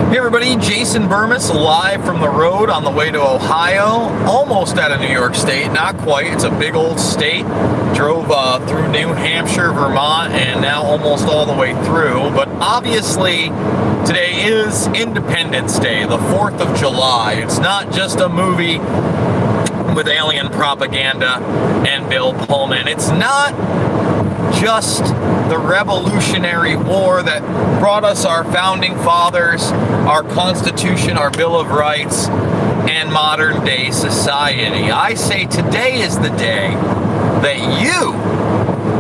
Hey everybody, Jason Burmis live from the road on the way to Ohio, almost out of New York State, not quite, it's a big old state. Drove through New Hampshire, Vermont, and now almost all the way through. But obviously, today is Independence Day, the 4th of July. It's not just a movie with alien propaganda and Bill Pullman. It's not just the Revolutionary War that brought us our founding fathers, our Constitution, our Bill of Rights, and modern day society. I say today is the day that you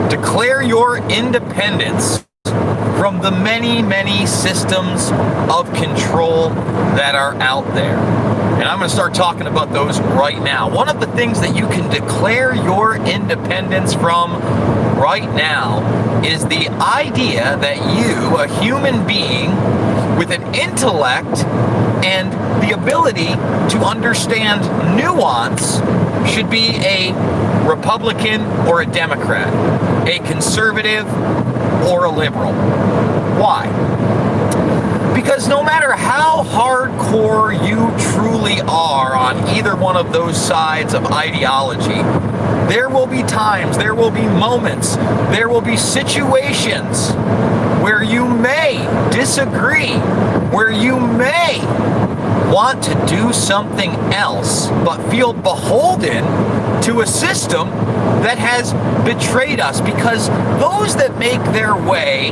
declare your independence from the many, many systems of control that are out there. And I'm going to start talking about those right now. One of the things that you can declare your independence from right now is the idea that you, a human being with an intellect and the ability to understand nuance, should be a Republican or a Democrat, a conservative or a liberal. Why? Because no matter how hardcore you truly are on either one of those sides of ideology, there will be times, there will be moments, there will be situations where you may disagree, where you may want to do something else, but feel beholden to a system that has betrayed us, because those that make their way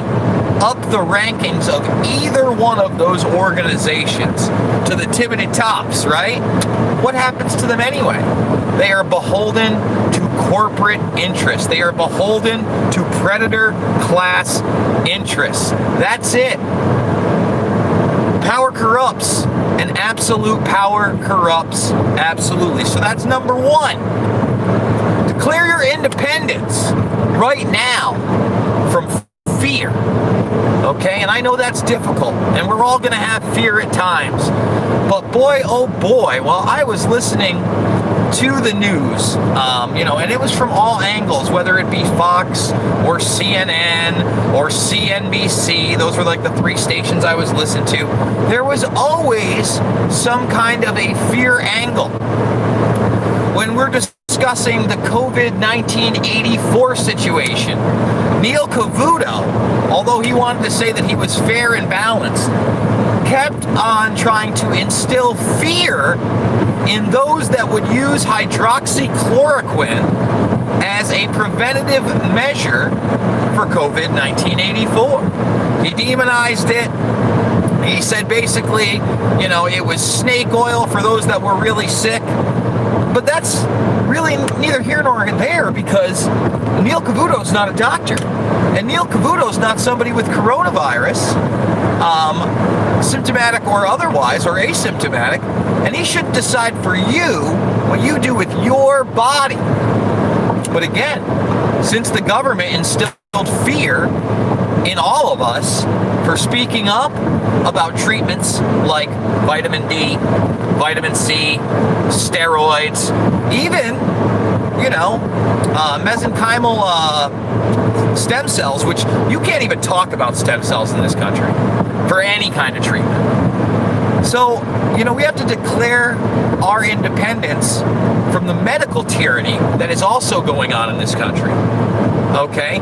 up the rankings of either one of those organizations to the tippity tops, right? What happens to them anyway? They are beholden to corporate interests. They are beholden to predator class interests. That's it. Power corrupts, and absolute power corrupts absolutely. So that's number one. Declare your independence right now from fear. Okay, and I know that's difficult, and we're all going to have fear at times. But boy, oh boy, while I was listening to the news, and it was from all angles, whether it be Fox or CNN or CNBC, those were like the three stations I was listening to, there was always some kind of a fear angle. When we're discussing the COVID-19 84 situation, Neil Cavuto, although he wanted to say that he was fair and balanced, kept on trying to instill fear in those that would use hydroxychloroquine as a preventative measure for COVID-19 84. He demonized it. He said basically, it was snake oil for those that were really sick. But that's really neither here nor there, because Neil Cavuto is not a doctor. And Neil Cavuto is not somebody with coronavirus, symptomatic or otherwise, or asymptomatic. And he should decide for you what you do with your body. But again, since the government instilled fear in all of us for speaking up about treatments like vitamin D, vitamin C, steroids, even, mesenchymal stem cells, which you can't even talk about stem cells in this country for any kind of treatment. So, we have to declare our independence from the medical tyranny that is also going on in this country. Okay?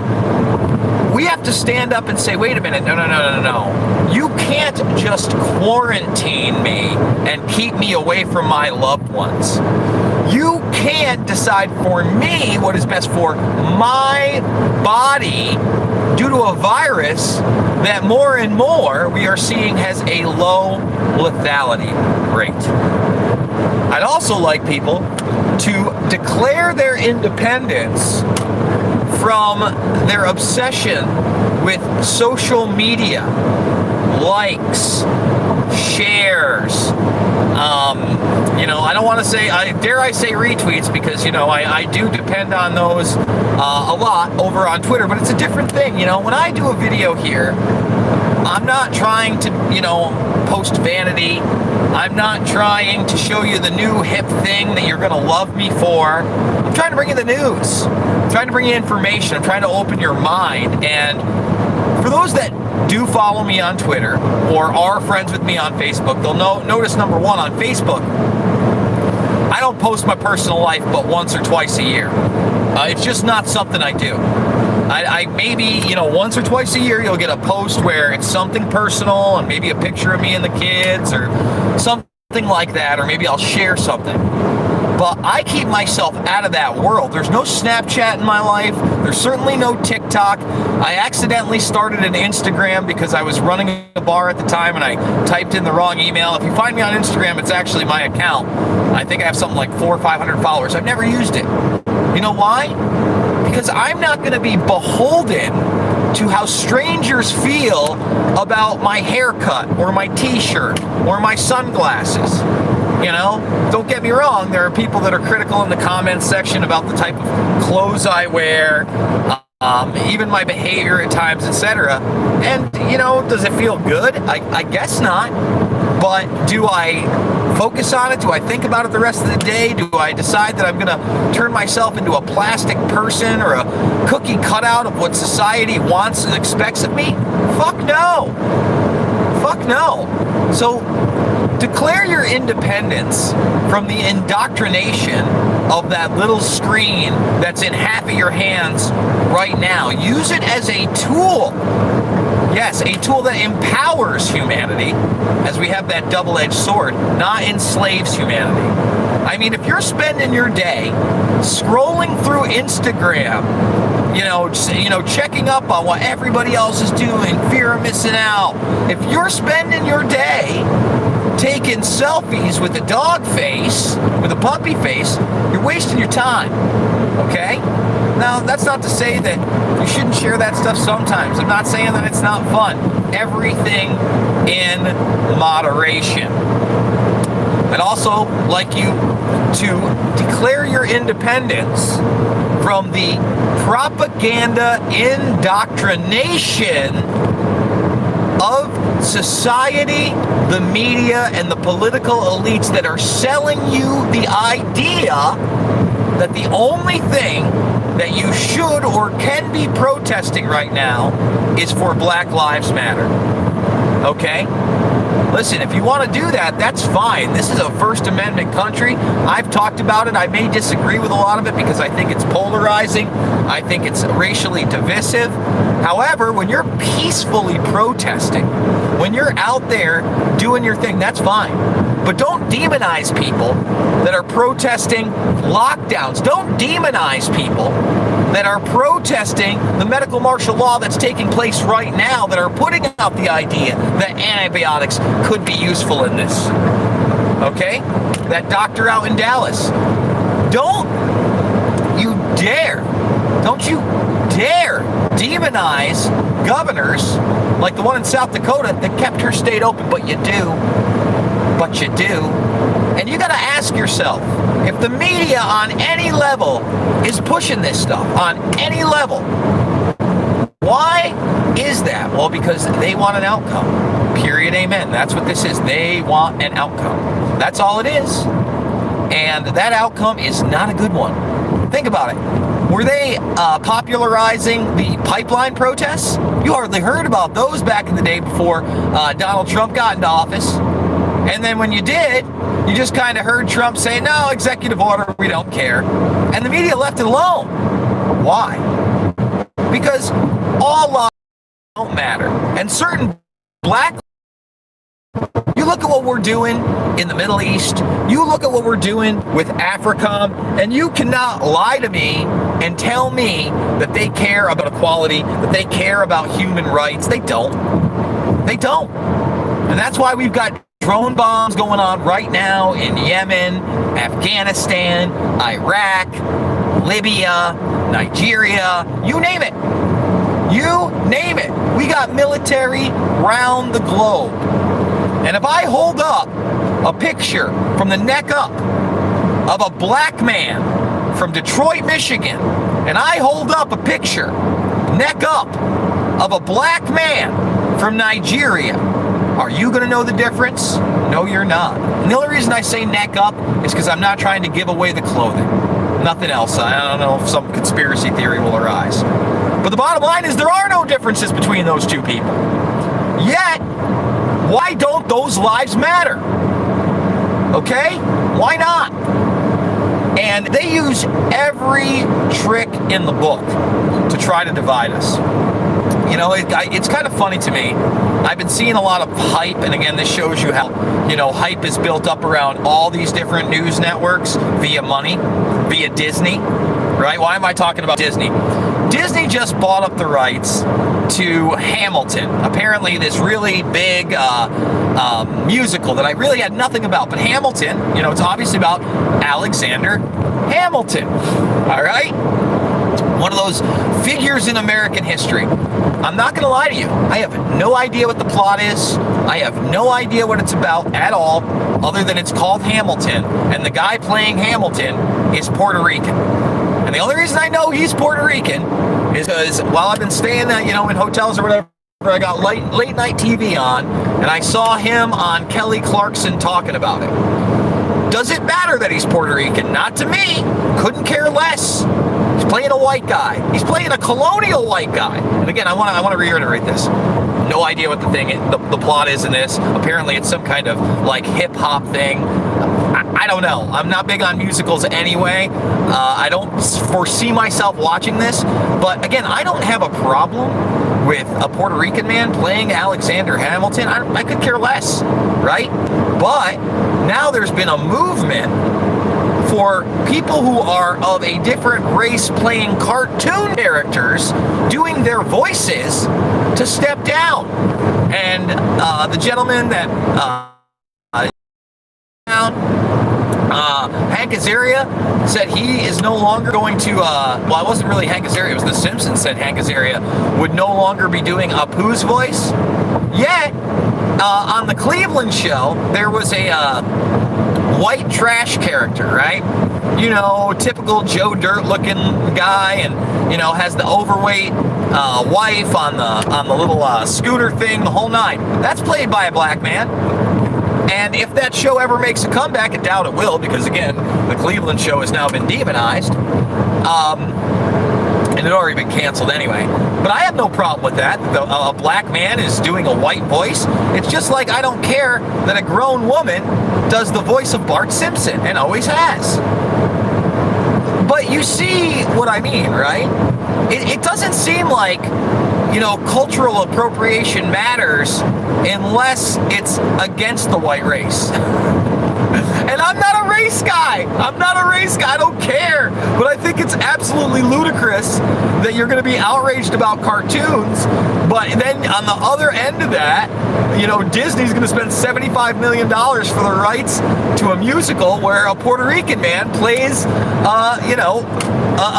We have to stand up and say, wait a minute, no. You can't just quarantine me and keep me away from my loved ones. You can't decide for me what is best for my body due to a virus that more and more we are seeing has a low lethality rate. I'd also like people to declare their independence from their obsession with social media, likes, shares, I don't want to say, dare I say retweets, because, I do depend on those a lot over on Twitter, but it's a different thing. When I do a video here, I'm not trying to, post vanity. I'm not trying to show you the new hip thing that you're going to love me for. I'm trying to bring you the news. I'm trying to bring you information. I'm trying to open your mind. And For those that do follow me on Twitter or are friends with me on Facebook, they'll notice, number one, on Facebook, I don't post my personal life but once or twice a year. It's just not something I do. I maybe, once or twice a year you'll get a post where it's something personal and maybe a picture of me and the kids or something like that, or maybe I'll share something. But I keep myself out of that world. There's no Snapchat in my life. There's certainly no TikTok. I accidentally started an Instagram because I was running a bar at the time and I typed in the wrong email. If you find me on Instagram, it's actually my account. I think I have something like 400 or 500 followers. I've never used it. You know why? Because I'm not going to be beholden to how strangers feel about my haircut or my t-shirt or my sunglasses. Don't get me wrong, there are people that are critical in the comments section about the type of clothes I wear, even my behavior at times, etc. And, does it feel good? I guess not. But do I focus on it? Do I think about it the rest of the day? Do I decide that I'm going to turn myself into a plastic person or a cookie cutout of what society wants and expects of me? Fuck no. Fuck no. So declare your independence from the indoctrination of that little screen that's in half of your hands right now. Use it as a tool. Yes, a tool that empowers humanity, as we have that double-edged sword, not enslaves humanity. I mean, if you're spending your day scrolling through Instagram, checking up on what everybody else is doing, fear of missing out. If you're spending your day taking selfies with a dog face, with a puppy face, you're wasting your time, okay? Now, that's not to say that you shouldn't share that stuff sometimes. I'm not saying that it's not fun. Everything in moderation. I'd also like you to declare your independence from the propaganda indoctrination of society, the media, and the political elites that are selling you the idea that the only thing that you should or can be protesting right now is for Black Lives Matter. Okay? Listen, if you want to do that, that's fine. This is a First Amendment country. I've talked about it. I may disagree with a lot of it because I think it's polarizing. I think it's racially divisive. However, when you're peacefully protesting, when you're out there doing your thing, that's fine. But don't demonize people that are protesting lockdowns. Don't demonize people that are protesting the medical martial law that's taking place right now, that are putting out the idea that antibiotics could be useful in this. Okay? That doctor out in Dallas. Don't you dare demonize governors like the one in South Dakota that kept her state open, but you do. And you got to ask yourself, if the media on any level is pushing this stuff, on any level, why is that? Well, because they want an outcome. Period. Amen. That's what this is. They want an outcome. That's all it is. And that outcome is not a good one. Think about it. Were they popularizing the pipeline protests? You hardly heard about those back in the day before Donald Trump got into office. And then when you did, you just kind of heard Trump say, no, executive order, we don't care. And the media left it alone. Why? Because all laws don't matter. And certain black... You look at what we're doing in the Middle East. You look at what we're doing with AFRICOM. And you cannot lie to me and tell me that they care about equality, that they care about human rights. They don't. They don't. And that's why we've got drone bombs going on right now in Yemen, Afghanistan, Iraq, Libya, Nigeria, you name it. You name it. We got military round the globe. And if I hold up a picture from the neck up of a black man from Detroit, Michigan, and I hold up a picture neck up of a black man from Nigeria, are you going to know the difference? No, you're not. And the only reason I say neck up is because I'm not trying to give away the clothing. Nothing else. I don't know if some conspiracy theory will arise. But the bottom line is there are no differences between those two people. Yet, why don't those lives matter? Okay? Why not? And they use every trick in the book to try to divide us. You know, it's kind of funny to me. I've been seeing a lot of hype, and again, this shows you how, you know, hype is built up around all these different news networks via money, via Disney, right? Why am I talking about Disney? Disney just bought up the rights to Hamilton. Apparently this really big musical that I really had nothing about. But Hamilton, you know, it's obviously about Alexander Hamilton. All right? One of those figures in American history. I'm not going to lie to you. I have no idea what the plot is. I have no idea what it's about at all, other than it's called Hamilton. And the guy playing Hamilton is Puerto Rican. And the only reason I know he's Puerto Rican is because while I've been staying, you know, in hotels or whatever, I got late night TV on, and I saw him on Kelly Clarkson talking about it. Does it matter that he's Puerto Rican? Not to me. Couldn't care less. He's playing a white guy. He's playing a colonial white guy. And again, I want to reiterate this. No idea what the plot is in this. Apparently, it's some kind of like hip hop thing. I don't know. I'm not big on musicals anyway. I don't foresee myself watching this. But again, I don't have a problem with a Puerto Rican man playing Alexander Hamilton. I could care less, right? But now there's been a movement for people who are of a different race playing cartoon characters doing their voices to step down. And the gentleman that Hank Azaria said he is no longer going to, well, it wasn't really Hank Azaria, it was The Simpsons said Hank Azaria would no longer be doing Apu's voice. Yet, on the Cleveland show, there was a white trash character, right? You know, typical Joe Dirt looking guy, and, you know, has the overweight wife on the little scooter thing, the whole nine. That's played by a black man. And if that show ever makes a comeback, I doubt it will, because again, the Cleveland show has now been demonized. And it had already been canceled anyway. But I have no problem with that. A black man is doing a white voice. It's just like I don't care that a grown woman does the voice of Bart Simpson, and always has. But you see what I mean, right? It doesn't seem like, you know, cultural appropriation matters unless it's against the white race. And I'm not a race guy. I don't care. But I think it's absolutely ludicrous that you're going to be outraged about cartoons. But then on the other end of that, you know, Disney's going to spend $75 million for the rights to a musical where a Puerto Rican man plays, you know,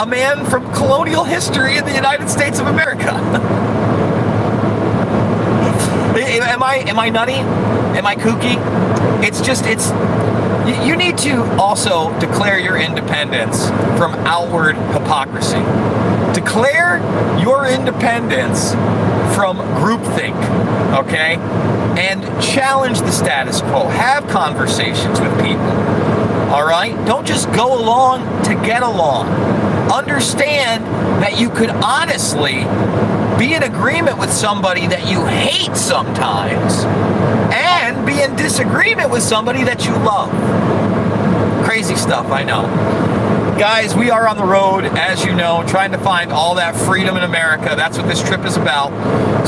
a man from colonial history in the United States of America. Am I nutty? Am I kooky? You need to also declare your independence from outward hypocrisy. Declare your independence from groupthink, okay? And challenge the status quo. Have conversations with people, all right? Don't just go along to get along. Understand that you could honestly be in agreement with somebody that you hate sometimes, and be in disagreement with somebody that you love. Crazy stuff, I know. Guys, we are on the road, as you know, trying to find all that freedom in America. That's what this trip is about.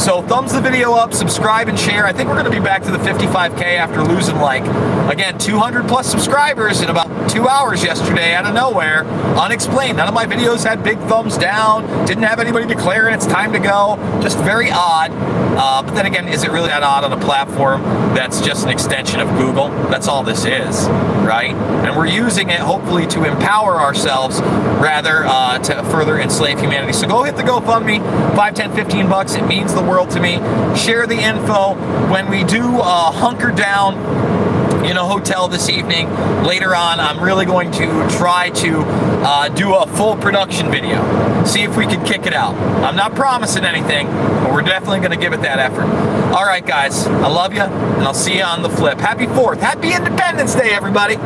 So thumbs the video up, subscribe, and share. I think we're going to be back to the 55K after losing, like, again, 200 plus subscribers in about 2 hours yesterday out of nowhere. Unexplained. None of my videos had big thumbs down. Didn't have anybody declaring it's time to go. Just very odd. But then again, is it really that odd on a platform that's just an extension of Google? That's all this is, right? And we're using it, hopefully, to empower ourselves rather to further enslave humanity. So go hit the GoFundMe, 5, 10, 15 bucks. It means the world to me. Share the info. When we do hunker down in a hotel this evening, later on, I'm really going to try to do a full production video. See if we can kick it out. I'm not promising anything, but we're definitely going to give it that effort. All right, guys. I love you, and I'll see you on the flip. Happy 4th. Happy Independence Day, everybody.